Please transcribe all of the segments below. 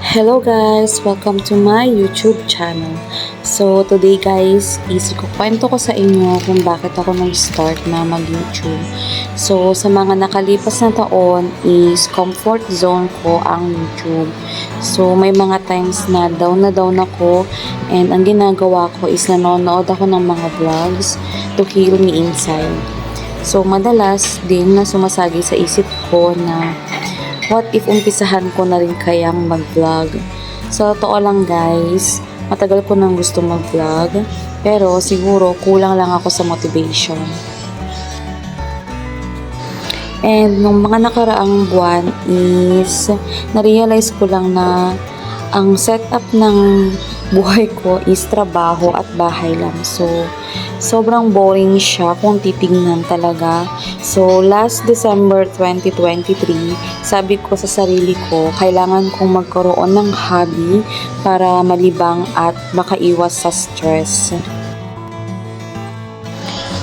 Hello guys! Welcome to my YouTube channel. So today guys, kwento ko sa inyo kung bakit ako nag-start na mag-YouTube. So sa mga nakalipas na taon is comfort zone ko ang YouTube. So may mga times na down ako and ang ginagawa ko is nanonood ako ng mga vlogs to heal me inside. So madalas din na sumasagi sa isip ko na what if umpisahan ko na rin kayang mag-vlog? Sa totoo lang guys, matagal ko nang gusto mag-vlog, pero siguro kulang lang ako sa motivation. And nung mga nakaraang buwan is na-realize ko lang na ang setup ng buhay ko is trabaho at bahay lang. So, sobrang boring siya kung titingnan talaga. So, last December 2023, sabi ko sa sarili ko, kailangan kong magkaroon ng hobby para malibang at makaiwas sa stress.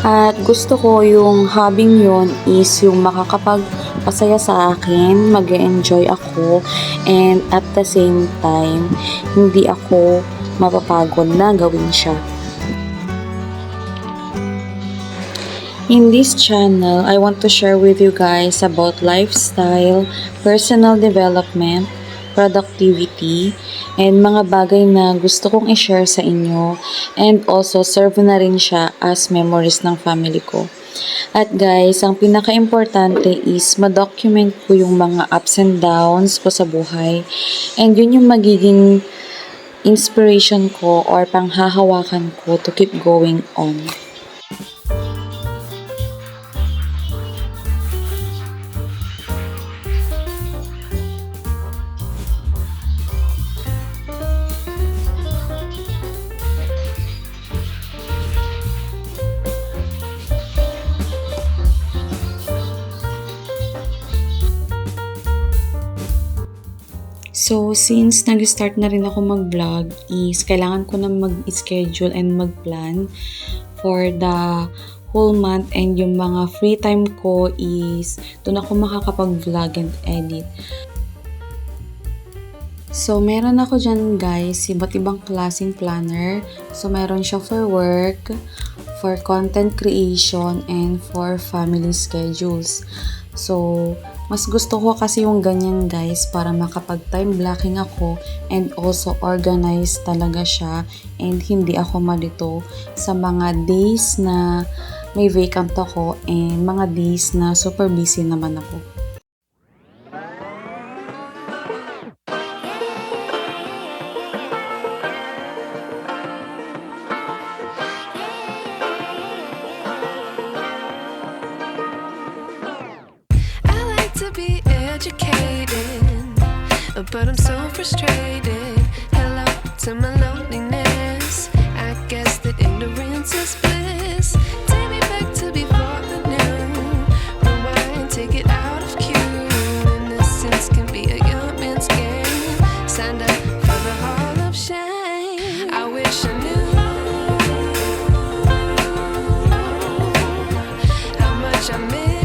At gusto ko yung hobbying yon is yung makakapagpasaya sa akin, mag-enjoy ako, and at the same time, hindi ako mapapagod na gawin siya. In this channel, I want to share with you guys about lifestyle, personal development, productivity, and mga bagay na gusto kong i-share sa inyo, and also serve na rin siya as memories ng family ko. At guys, ang pinaka-importante is ma-document ko yung mga ups and downs ko sa buhay, and yun yung magiging inspiration ko or panghahawakan ko to keep going on. So, since nag-start na rin ako mag-vlog is kailangan ko na mag-schedule and mag-plan for the whole month, and yung mga free time ko is doon ako makakapag-vlog and edit. So, meron ako dyan guys, iba't ibang klaseng planner. So, meron siya for work, for content creation, and for family schedules. So, mas gusto ko kasi yung ganyan guys para makapag-time blocking ako and also organize talaga siya, and hindi ako malito sa mga days na may vacant ako and mga days na super busy naman ako. To be educated, but I'm so frustrated. Hello to my loneliness. I guess that ignorance is bliss. Take me back to before the new. Rewind, take it out of cue. Innocence can be a young man's game. Signed up for the hall of shame. I wish I knew how much I miss.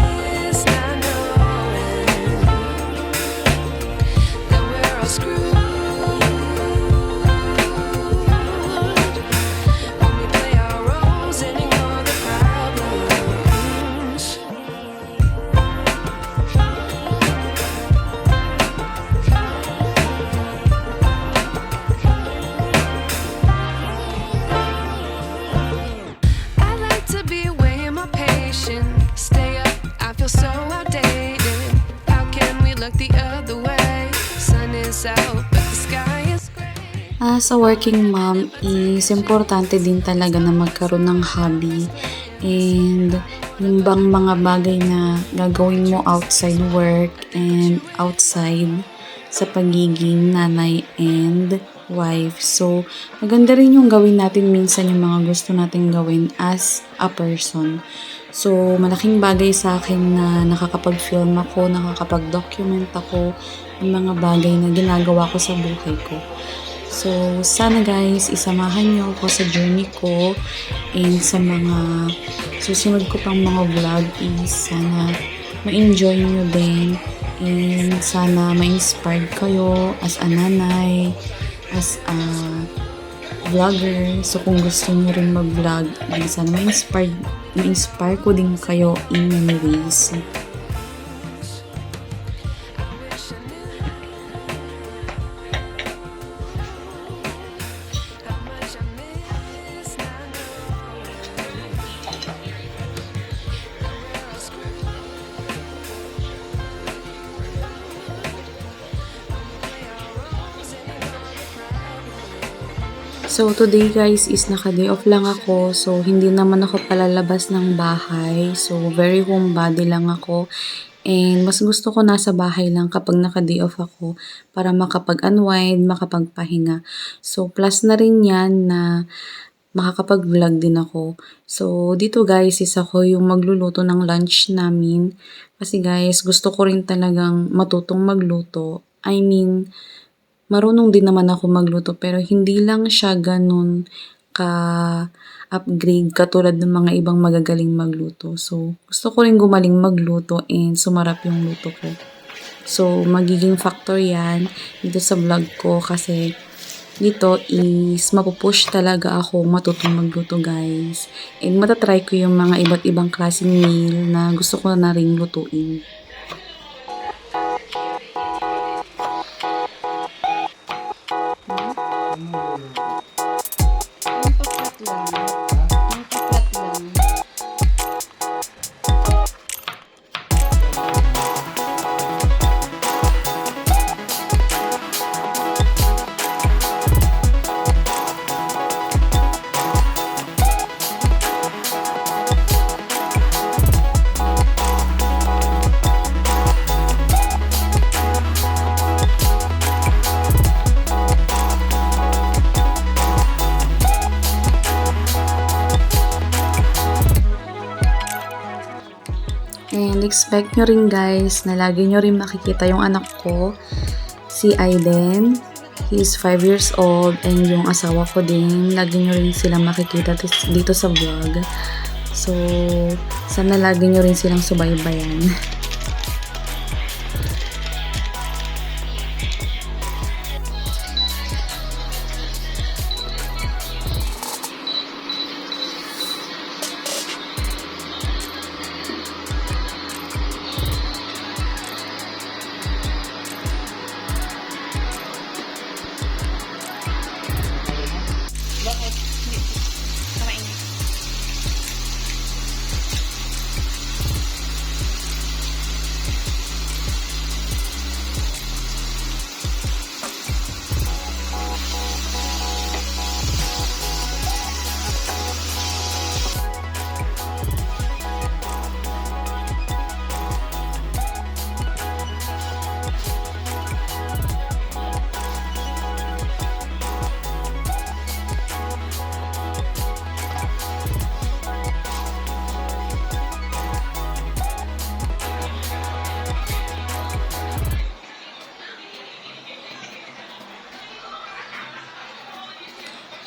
Sa working mom is importante din talaga na magkaroon ng hobby, and yung bang mga bagay na gagawin mo outside work and outside sa pagiging nanay and wife. So, maganda rin yung gawin natin minsan yung mga gusto natin gawin as a person. So, malaking bagay sa akin na nakakapag-film ako, nakakapag-document ako ng mga bagay na ginagawa ko sa buhay ko. So, sana guys, isamahan niyo ako sa journey ko, and sa mga susunod ko pang mga vlog is sana ma-enjoy niyo din And sana ma-inspired kayo as a nanay, as a vlogger. So kung gusto niyo rin mag-vlog, sana ma-inspire ko din kayo in many ways. So, today guys is naka-day off lang ako. So, hindi naman ako palalabas ng bahay. So, very homebody lang ako. And mas gusto ko nasa bahay lang kapag naka-day off ako para makapag-unwind, makapagpahinga. So, plus na rin yan na makakapag-vlog din ako. So, dito guys is ako yung magluluto ng lunch namin. Kasi guys, gusto ko rin talagang matutong magluto. I mean, marunong din naman ako magluto pero hindi lang siya ganun ka-upgrade katulad ng mga ibang magagaling magluto. So, gusto ko rin gumaling magluto and sumarap yung luto ko. So, magiging factor yan dito sa vlog ko kasi dito is mapupush talaga ako matutong magluto guys. And matatry ko yung mga iba't ibang klaseng meal na gusto ko na rin lutuin. And expect nyo rin guys na lagi nyo rin makikita yung anak ko, si Aiden. He is 5 years old and yung asawa ko din, lagi nyo rin sila makikita dito sa vlog. So, sana lagi nyo rin silang subaybayan.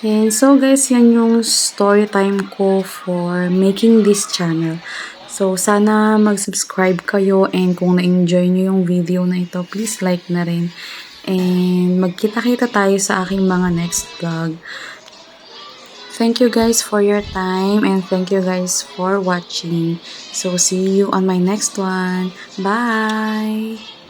And so guys, yan yung story time ko for making this channel. So sana mag-subscribe kayo and kung na-enjoy nyo yung video na ito, please like na rin. And magkita-kita tayo sa aking mga next vlog. Thank you guys for your time and thank you guys for watching. So see you on my next one. Bye!